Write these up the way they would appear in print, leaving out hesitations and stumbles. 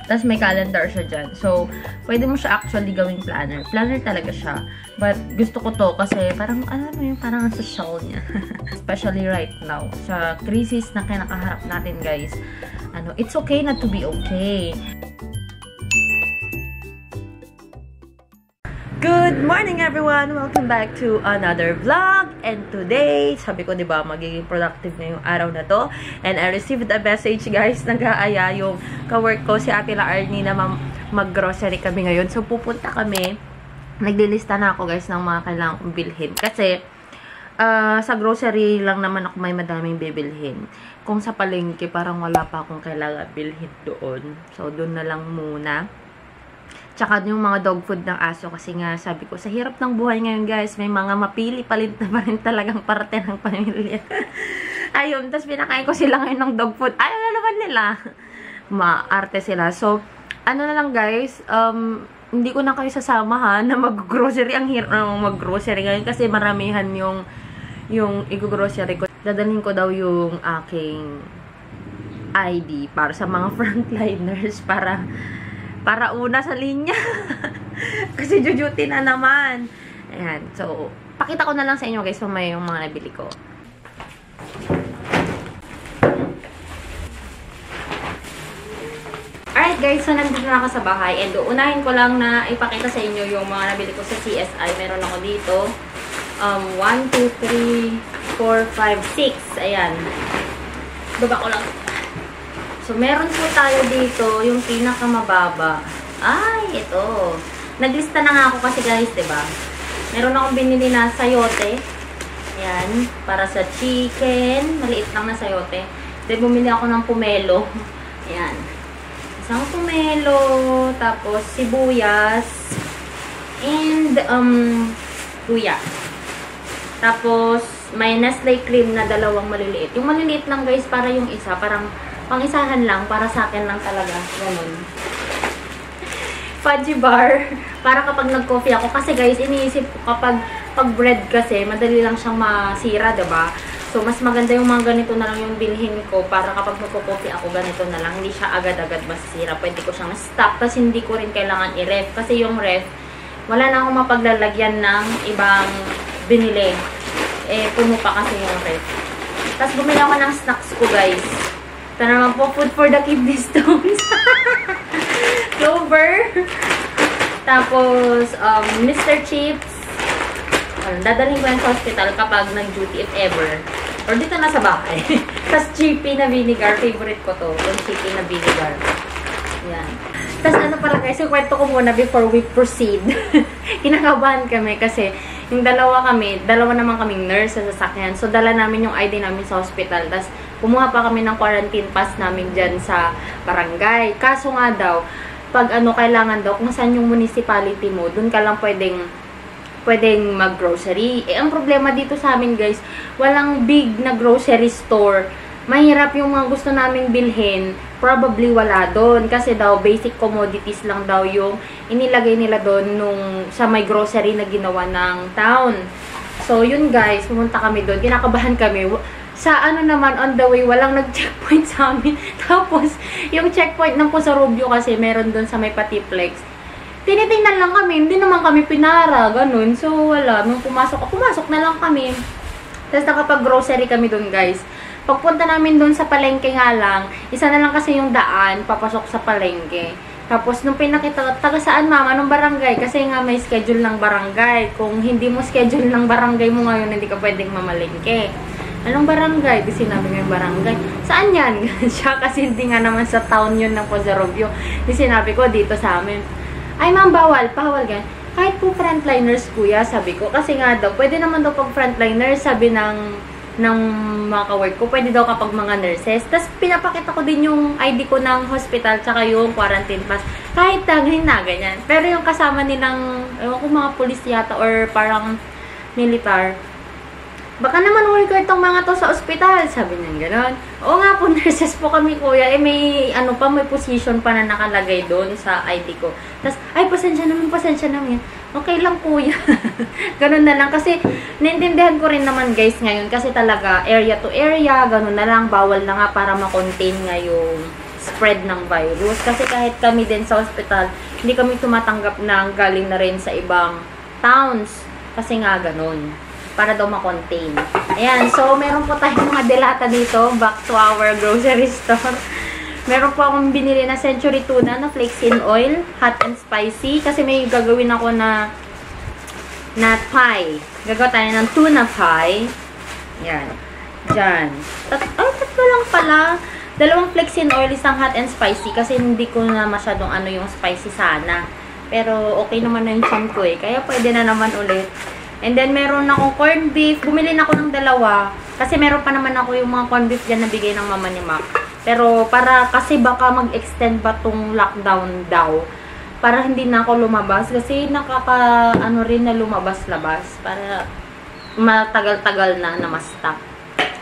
Tapos may calendar siya dyan. So, pwede mo siya actually gawing planner. Planner talaga siya. But, gusto ko to kasi parang, alam mo yung parang sa shell niya. Especially right now. Sa crisis na kinakaharap natin, guys. It's okay not to be okay. Good morning everyone! Welcome back to another vlog. And today, sabi ko diba, magiging productive na yung araw na to. And I received a message guys, nag-aaya yung ka-work ko, si Ate La Arnie na mag-grocery kami ngayon. So pupunta kami, naglilista na ako guys ng mga kailangan kong bilhin. Kasi sa grocery lang naman ako may madaming bibilhin. Kung sa palengke, parang wala pa akong kailangan bilhin doon. So doon na lang muna. Tsaka yung mga dog food ng aso kasi nga sabi ko, sa hirap ng buhay ngayon guys, may mga mapili palit na pa rin talagang parte ng pamilya. Ayun, tapos pinakain ko sila ngayon ng dog food. Ay, ano naman nila? Maarte sila. So, ano na lang guys, hindi ko na kayo sasamahan na mag-grocery. Ang hirap na mag-grocery ngayon kasi maramihan yung i-grocery ko. Dadalhin ko daw yung aking ID para sa mga frontliners para una sa linya. Kasi jujuti na naman. Ayan. So, pakita ko na lang sa inyo guys may yung mga nabili ko. Alright guys, so nandito na ako sa bahay. And unahin ko lang na ipakita sa inyo yung mga nabili ko sa CSI. Meron ako dito. 1, 2, 3, 4, 5, 6. Ayan. Baba ko lang. So, meron po tayo dito, yung pinakamababa. Ay, ito. Naglista na nga ako kasi guys, diba? Meron akong binili na sayote. Ayan, para sa chicken. Maliit lang na sayote. Then, bumili ako ng pomelo. Ayan. Isang pomelo, tapos sibuyas, and, luya. Tapos, may Nestle cream na dalawang maliliit. Yung maliliit lang guys, para yung isa, parang pang-isahan lang, para sa akin lang talaga. Ganun. Fudgy bar. Para kapag nag-coffee ako. Kasi guys, iniisip ko kapag bread kasi, madali lang siyang masira, diba? So, mas maganda yung mga ganito na lang yung bilhin ko. Para kapag magko-coffee ako, ganito na lang. Hindi siya agad-agad masira. Pwede ko siyang stop. Tapos hindi ko rin kailangan i-ref. Kasi yung ref, wala na akong mapaglalagyan ng ibang binili. Puno pa kasi yung ref. Tapos bumili ako ng snacks ko, guys. Ito naman po, food for the kidney stones. Clover. Tapos, Mr. Chips. Dadalhin ko yan sa hospital kapag nag-duty, if ever. Or dito na sa bahay. Tapos, chippy na vinegar. Favorite ko to. Yung chippy na vinegar. Yan. Tapos, ano pala guys, yung kwento ko muna before we proceed. Kinakabahan kami kasi yung dalawa naman kaming nurse sa sasakyan. So, dala namin yung ID namin sa hospital. Tapos, kumuha pa kami ng quarantine pass namin dyan sa barangay. Kaso nga daw, pag kailangan daw, kung saan yung municipality mo, dun ka lang pwedeng mag-grocery. Ang problema dito sa amin guys, walang big na grocery store. Mahirap yung mga gusto naming bilhin. Probably wala doon. Kasi daw, basic commodities lang daw yung inilagay nila doon sa may grocery na ginawa ng town. So, yun guys, pumunta kami doon. Kinakabahan kami. Sa naman, on the way, walang nag-checkpoint sa amin. Tapos, yung checkpoint ng Pusarubio kasi, meron doon sa may Patiplex. Tinitingnan lang kami, hindi naman kami pinara, ganun. So, wala. Nung pumasok na lang kami. Tapos, nakapag-grocery kami doon, guys. Pagpunta namin doon sa palengke nga lang, isa na lang kasi yung daan, papasok sa palengke. Tapos, nung pinakita, taga saan mama? Anong barangay? Kasi nga may schedule ng barangay. Kung hindi mo schedule ng barangay mo ngayon, hindi ka pwedeng mamalengke. Anong barangay? Di sinabi ko yung barangay. Saan yan? Siya kasi hindi nga naman sa town yun ng Pusarubio. Di sinabi ko dito sa amin. Ay ma'am, bawal. Bawal gan. Kahit po frontliners kuya, sabi ko. Kasi nga daw, pwede naman daw pag frontliners, sabi ng mga ka-work ko, pwede daw kapag mga nurses. Tapos pinapakita ko din yung ID ko ng hospital tsaka yung quarantine pass. Kahit na ganyan. Pero yung kasama nilang, ewan ko mga police yata or parang militar, baka naman worker tong mga to sa ospital. Sabi niya gano'n. Oo nga po, nurses po kami kuya. May may position pa na nakalagay doon sa ID ko. Tapos, ay, pasensya naman. Okay lang kuya. Ganun na lang. Kasi, naintindihan ko rin naman guys ngayon. Kasi talaga, area to area, ganun na lang. Bawal na nga para ma-contain nga yung spread ng virus. Kasi kahit kami din sa hospital, hindi kami tumatanggap ng galing na rin sa ibang towns. Kasi nga ganun. Para daw ma-contain. Ayan. So, meron po tayong mga delata dito. Back to our grocery store. Meron po akong binili na Century Tuna na flaxseed oil. Hot and spicy. Kasi may gagawin ako na pie. Gagawa tayo ng tuna pie. Ayan. Diyan. Tatlo lang pala. 2 flaxseed oil, isang hot and spicy. Kasi hindi ko na masyadong yung spicy sana. Pero okay naman na yung tiyan ko eh. Kaya pwede na naman ulit. And then meron akong corned beef. Bumili na ako ng 2. Kasi meron pa naman ako yung mga corned beef dyan na bigay ng mama ni Mac. Pero kasi baka mag-extend ba tong lockdown daw. Para hindi na ako lumabas. Kasi rin na lumabas-labas. Para matagal-tagal na ma-stop.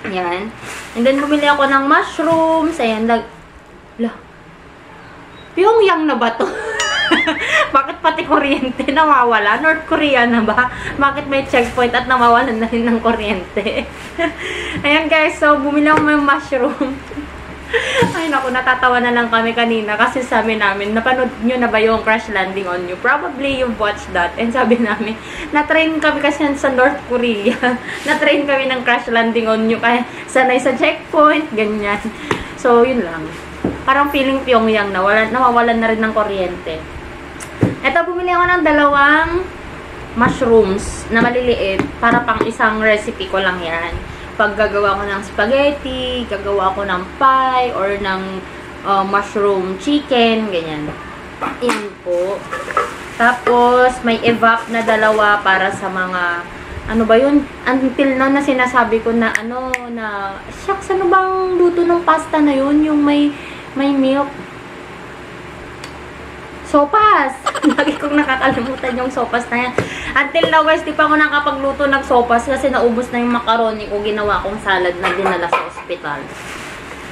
Yan. And then, bumili ako ng mushrooms. Ayan. Pyongyang na ba to? Bakit pati kuryente nawawala? North Korea na ba? Bakit may checkpoint at nawawalan na rin ng kuryente? Ayan guys. So, bumili ako ng mushroom. Ay naku, natatawa na lang kami kanina kasi sabi namin, napanood nyo na ba yung Crash Landing on You? Probably you've watched that. And sabi namin, na-train kami kasi sa North Korea. Na-train kami ng Crash Landing on You. Kaya sanay sa checkpoint, ganyan. So, yun lang. Parang feeling Pyongyang na. Nawawalan na rin ng kuryente. Ito, bumili ako ng 2 mushrooms na maliliit. Para pang isang recipe ko lang yan. Pag gagawa ko ng spaghetti, gagawa ko ng pie, or ng mushroom chicken, ganyan. Yan po. Tapos, may evap na 2 para sa mga, ano ba yun? Until now na sinasabi ko na, shucks, ano bang luto ng pasta na yun? Yung may milk. Sopas! Lagi kong nakakalimutan yung sopas na yan. Until now guys, di pa ako nakapagluto ng sopas kasi naubos na yung macaroni ko. Ginawa kong salad na dinala sa hospital.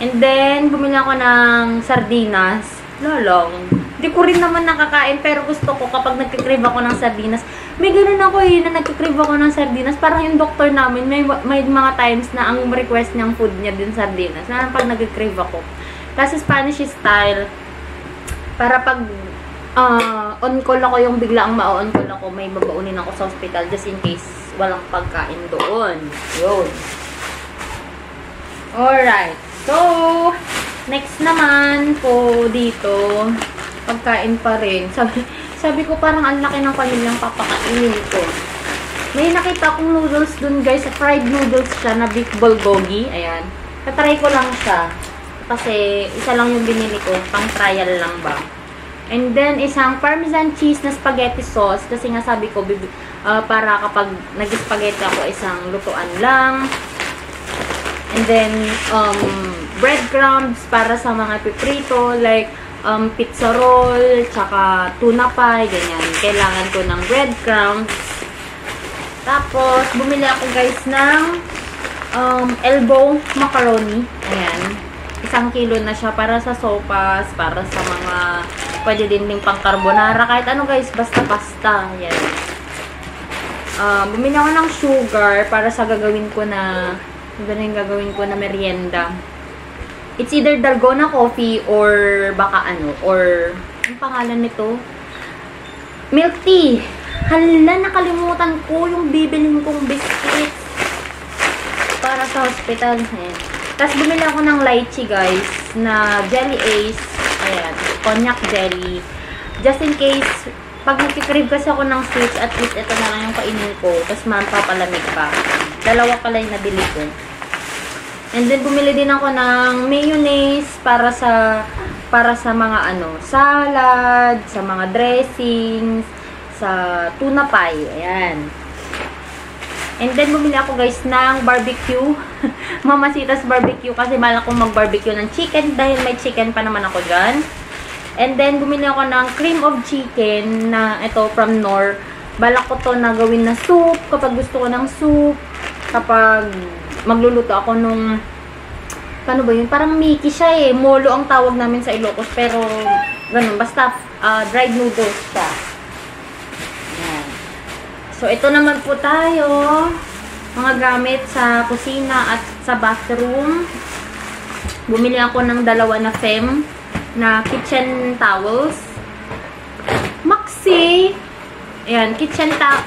And then, bumili ako ng sardinas. Lolong. Di ko rin naman nakakain pero gusto ko kapag nagkikrave ako ng sardinas. May ganun ako na nagkikrave ako ng sardinas. Parang yung doktor namin, may mga times na ang request niyang food niya din sardinas. Na pag nagkikrave ako. Kasi Spanish style, para pag on call ako, yung biglaang ma-on call ako, may babaunin ako sa hospital just in case walang pagkain doon. Yun. Alright. So, next naman po dito, pagkain pa rin. Sabi ko parang ang laki ng pamilyang papakainin ko. May nakita akong noodles dun guys, fried noodles siya na beef bulgogi. Ayan. Tatry ko lang siya. Kasi isa lang yung binili ko, pang trial lang ba. And then, isang parmesan cheese na spaghetti sauce. Kasi nga sabi ko, para kapag nag-spaghetti ako, isang lutuan lang. And then, breadcrumbs para sa mga piprito. Like, pizza roll, tsaka tuna pie, ganyan. Kailangan ko ng breadcrumbs. Tapos, bumili ako guys ng elbow macaroni. Ayan. 1 kilo na siya para sa sopas, para sa mga pwede din pang carbonara, kahit ano guys, basta pasta. Yan. Bumili ako ng sugar para sa gagawin ko na merienda. It's either Dalgona coffee or baka or ang pangalan nito? Milk tea. Hala, nakalimutan ko yung bibilhin kong biscuits para sa hospital. Ayan. Tapos bumili ako ng lychee guys na Jelly Ace. Ayan, cognac jelly. Just in case, pag nagkikrave kasi ako ng sweets, at least ito na lang yung kainin ko. Tapos mapapalamig pa. 2 pala yung nabili ko. And then, bumili din ako ng mayonnaise para sa mga salad, sa mga dressings, sa tuna pie. Ayan. And then, bumili ako guys ng barbecue. Mamasitas barbecue kasi malak kong mag-barbecue ng chicken dahil may chicken pa naman ako dyan. And then, bumili ako ng cream of chicken na ito from Knorr. Balak ko to na gawin na soup kapag gusto ko ng soup. Kapag magluluto ako nung, paano ba yun? Parang Mickey siya eh. Molo ang tawag namin sa Ilocos. Pero, ganun. Basta, dried noodles siya. Ayan. So, ito naman po tayo. Mga gamit sa kusina at sa bathroom. Bumili ako ng 2 na fem na kitchen towels. Maxi! Ayan, kitchen towel.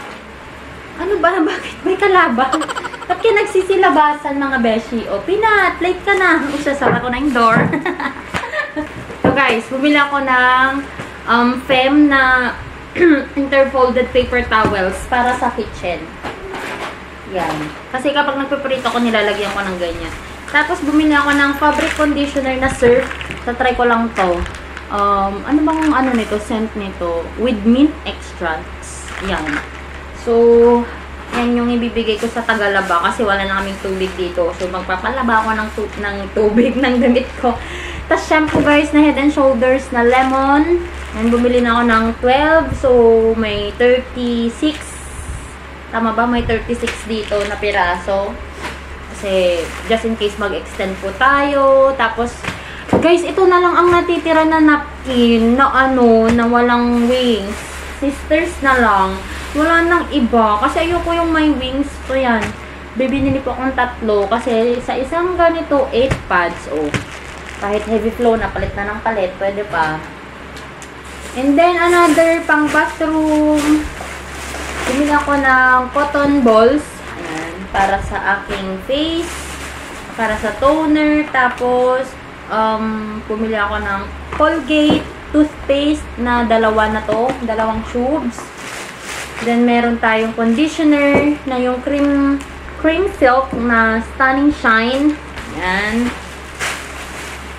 Ano ba? Bakit may kalaban? Ba't kaya nagsisilabasan mga beshi? O, Pinat, late ka na. Sasara ko na yung door. So guys, bumili ako ng Fem na interfolded paper towels para sa kitchen. Yan. Kasi kapag nagpiprito ko, nilalagyan ko ng ganyan. Tapos, bumili ako ng fabric conditioner na Surf. Tatry ko lang to. Ano bang ano nito? Scent nito? With mint extracts. Yan. So, yan yung ibibigay ko sa Tagalaba kasi wala na kaming tubig dito. So, magpapalaba ako ng tubig ng damit ko. Tapos, shampoo guys na Head and Shoulders na lemon. Yan, bumili na ako ng 12. So, may 36. Tama ba? May 36 dito na piraso. Kasi, just in case mag-extend po tayo. Tapos, guys, ito na lang ang natitira na napkin na na walang wings. Sisters na lang. Wala nang iba. Kasi ayoko yung may wings. So, yan. Bibinili po akong 3. Kasi sa isang ganito, 8 pads. Oh. Kahit heavy flow na, palit na ng palit. Pwede pa. And then, another pang bathroom. Bumili ako ng cotton balls. Ayan. Para sa aking face. Para sa toner. Tapos, bumili ako ng Colgate toothpaste na 2 na to. 2 tubes. Then, meron tayong conditioner na yung cream silk na Stunning Shine. Ayan.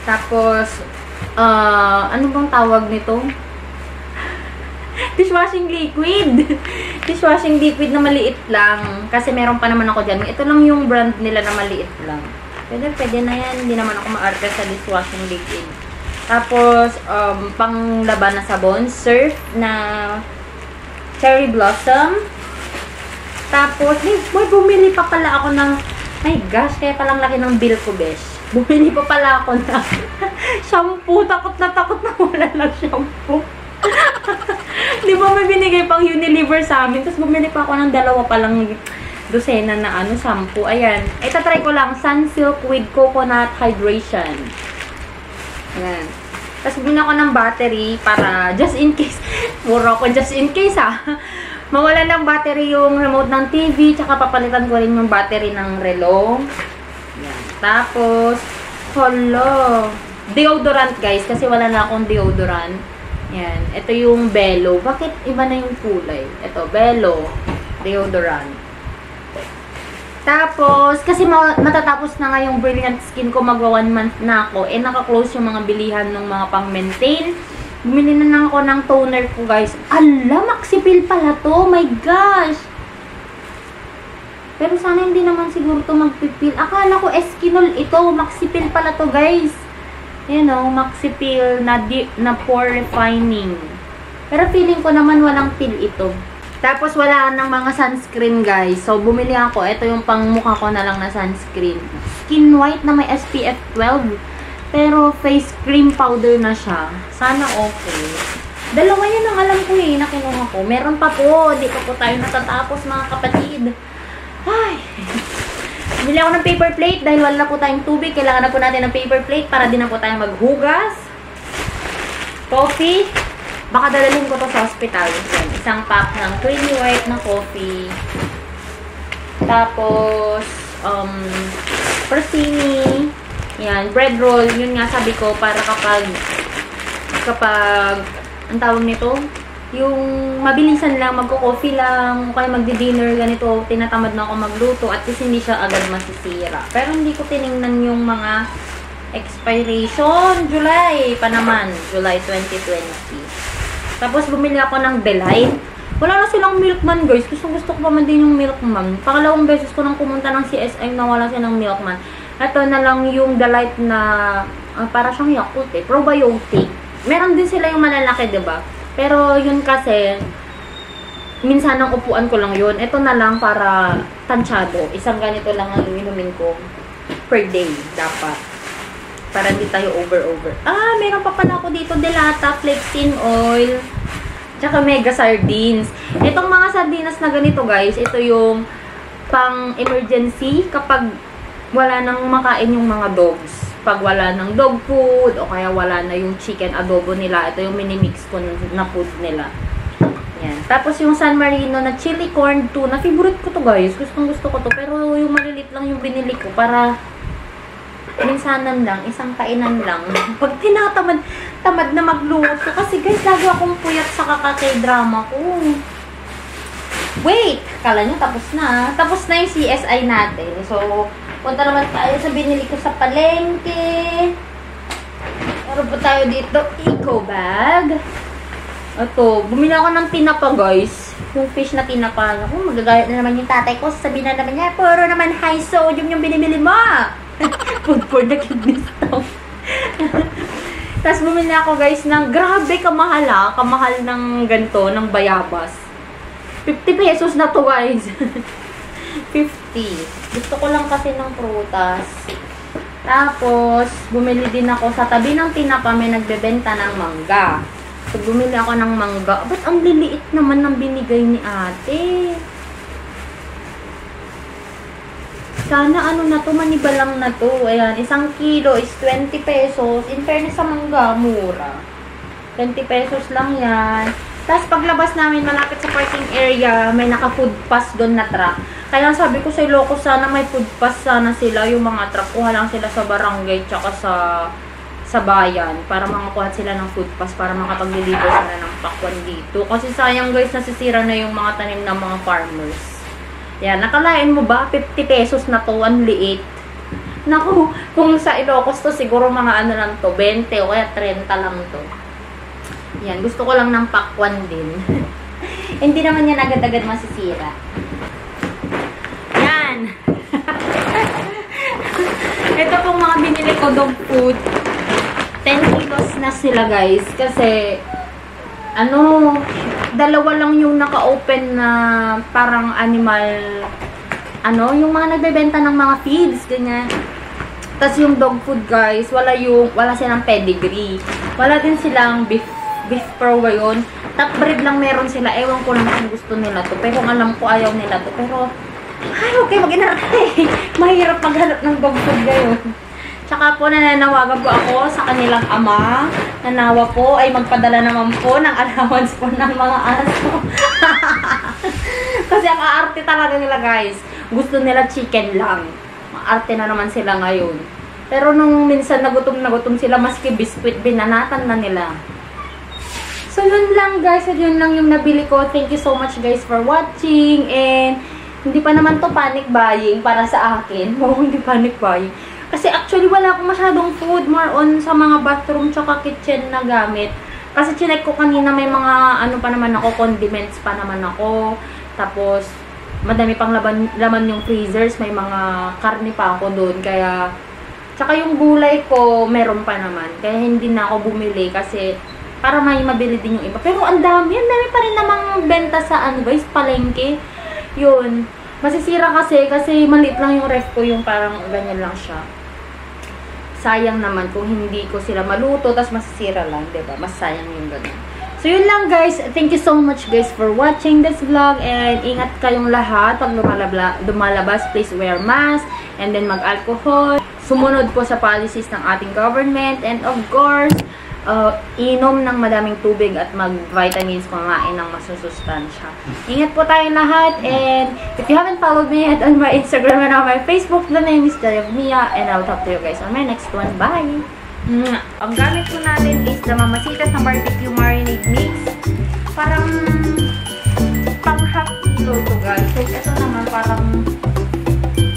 Tapos, ano bang tawag nito? Dishwashing liquid. Dishwashing liquid na maliit lang. Kasi meron pa naman ako dyan. Ito lang yung brand nila na maliit lang. Pwede na yan. Hindi naman ako maarte sa dishwashing liquid. Tapos, panglaban na sabon. Surf na Cherry Blossom. Tapos, bumili pa pala ako ng, ay gosh, kaya palang laki ng bill ko, besh. Bumili pa pala ako ng shampoo. Takot na wala ng shampoo. Di ba may binigay pang Unilever sa amin? Tapos bumili pa ako ng 2 palang dosena na shampoo. Ayan. Itatry ko lang, Sunsilk with Coconut Hydration. Ayan. Tapos bumili ako ng battery para just in case. Puro ako just in case mawala ng battery yung remote ng TV. Tsaka papalitan ko rin yung battery ng relo. Ayan. Tapos, deodorant guys. Kasi wala na akong deodorant. Ayan. Ito yung Bello. Bakit iba na yung kulay? Ito, Bello. Deodorant. Tapos, kasi matatapos na nga yung Brilliant Skin ko, magwa 1 month na ako. Naka-close yung mga bilihan ng mga pang-maintain. Bumili na ako ng toner ko, guys. Ala, Maxipil pala to. My gosh! Pero sana hindi naman siguro to magpipil. Akala ko Eskinol ito. Maxipil pala to, guys. Yan o, Maxipil na pore refining. Pero feeling ko naman walang pil ito. Tapos, wala nang mga sunscreen, guys. So, bumili ako. Ito yung pangmukha ko na lang na sunscreen. Skin white na may SPF 12. Pero, face cream powder na siya. Sana okay. 2 yan ang alam ko na kinuha ko. Meron pa po. Di pa po tayo natatapos, mga kapatid. Ay. Bumili ako ng paper plate dahil wala na po tayong tubig. Kailangan na po natin ng paper plate para din na po tayo maghugas. Coffee. Baka dadalhin ko to sa hospital. Isang pack ng creamy white na coffee. Tapos, Persini. Yan, bread roll. Yun nga sabi ko, para kapag, ang tawag nito, yung mabilisan lang, magko-coffee lang, kaya magdi-dinner, ganito, tinatamad na ako magluto, at least hindi siya agad masisira. Pero hindi ko tiningnan yung mga expiration. July pa naman. July 2020. Tapos, bumili ako ng Delight. Wala na silang Milkman, guys. Gusto ko pa man din yung Milkman. Pangalawang beses ko nang pumunta ng CSI na wala silang Milkman. Ito na lang yung Delight na para siyang Yakult probiotic. Meron din sila yung malalaki, diba? Pero yun kasi, minsan ang upuan ko lang yun. Ito na lang para tansyado. Isang ganito lang ang inumin ko per day, dapat. Para hindi tayo over. Meron pa pala ako dito, Delata, Flexin Oil, tsaka Mega Sardines. Itong mga sardinas na ganito, guys, ito yung pang emergency kapag wala nang makain yung mga dogs. pag wala ng dog food o kaya wala na yung chicken adobo nila, ito yung minimix ko na food nila. Yan. Tapos yung San Marino na chili corn tuna, favorite ko to guys. Gustong gusto ko to. Pero yung malilit lang yung binili ko para minsanan lang, isang kainan lang. Pag tamad na magluto. Kasi guys, lagi akong puyat sa kaka-drama ko. Wait! Kala nyo, tapos na. Tapos na yung CSI natin. So, punta naman tayo sa binili ko sa palengke. Meron po tayo dito, eco bag. Ito, bumili ako ng tinapa guys. Yung fish na tinapa. Ako, magagayat na naman yung tatay ko. Sabihin na naman niya, puro naman high sodium yung binibili mo. Food for the kidney stone. Tapos bumili ako guys ng grabe kamahal ha. Kamahal ng ganito, ng bayabas. 50 pesos na to guys. 50. Gusto ko lang kasi ng prutas. Tapos, bumili din ako sa tabi ng tinapa, may nagbebenta ng mangga. So, bumili ako ng mangga. Ba't ang liliit naman ng binigay ni ate? Sana ano na to, manibalang na to. Ayan, 1 kilo is 20 pesos. In fairness sa mangga, mura. 20 pesos lang yan. Tapos paglabas namin malapit sa parking area, may naka-food pass doon na truck. Kaya sabi ko sa Ilocos, sana may food pass sana sila, yung mga truck. Kuha lang sila sa barangay tsaka sa bayan para makakuha sila ng food pass para makapag-deliver sila ng pakwan dito. Kasi sayang guys, nasisira na yung mga tanim ng mga farmers. Yan, nakalain mo ba? 50 pesos na to, ang liit. Naku, kung sa Ilocos to, siguro mga ano lang to, 20 o kaya 30 lang to. Yan, gusto ko lang ng pakwan din. Hindi naman yan agad-agad masisira. Yan. Ito pong mga binili ko dog food. 10 kilos na sila guys. Kasi, ano, dalawa lang yung naka-open na parang animal, ano, yung mga nagbebenta ng mga feeds, ganyan. Tapos yung dog food guys, wala silang pedigree. Wala din silang beef pro ba yun? Top breed lang meron sila. Ewan ko lang kung gusto nila to. Pero alam ko ayaw nila to. Pero, ay, okay, mag-inarte. Mahirap maghanap ng dog food ngayon. Tsaka po, nananawagan po ako sa kanilang ama. Nanawa po ay magpadala naman po ng allowance po ng mga aso. Kasi ang aarte talaga nila guys. Gusto nila chicken lang. Maarte na naman sila ngayon. Pero nung minsan na gutom sila, maski biskuit, binanatan na nila. So, yun lang guys. At yun lang yung nabili ko. Thank you so much guys for watching. And, hindi pa naman to panic buying para sa akin. Oo, hindi panic buying. Kasi actually, wala akong masyadong food. More on sa mga bathroom tsaka kitchen na gamit. Kasi chinek ko kanina may mga ano pa naman ako, condiments pa naman ako. Tapos, madami pang laman yung freezers. May mga karne pa ako doon. Kaya, tsaka yung gulay ko, meron pa naman. Kaya hindi na ako bumili kasi para may mabili din yung iba. Pero ang dami pa rin namang benta sa ano guys, palengke. Yun. Masisira kasi maliit lang yung ref ko, yung parang ganyan lang siya. Sayang naman kung hindi ko sila maluto, tas masisira lang, diba? Mas sayang yung ganun. So yun lang guys. Thank you so much guys for watching this vlog. And ingat kayong lahat. Pag lumalabas, please wear mask. And then mag-alcohol. Sumunod po sa policies ng ating government. And of course, inom ng madaming tubig at mag-vitamins, kumain ng masusustansya. Ingat po tayong lahat. And if you haven't followed me yet on my Instagram and on my Facebook, the name is Joy of Mia. And I'll talk to you guys on my next one. Bye! Ang gamit ko natin is the Mamasitas na barbecue marinade mix. Parang pang half kilo to guys. So ito naman parang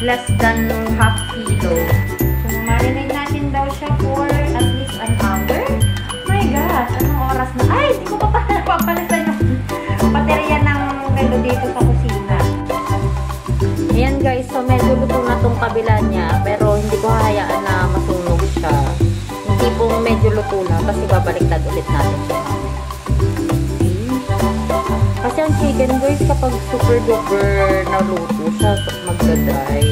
less than half kilo. So marinade natin daw siya for at least an hour. My God! Anong oras na? Ay! Hindi ko pa pala napapalitan yung baterya ng galo dito sa kusina. Ayan guys. So medyo luto na tong kabila niya. Pero hindi ko hayaan na masunog siya. Hindi po medyo luto na. Kasi babaliktad ulit natin siya. Kasi ang chicken guys kapag super duper na luto siya magdadry.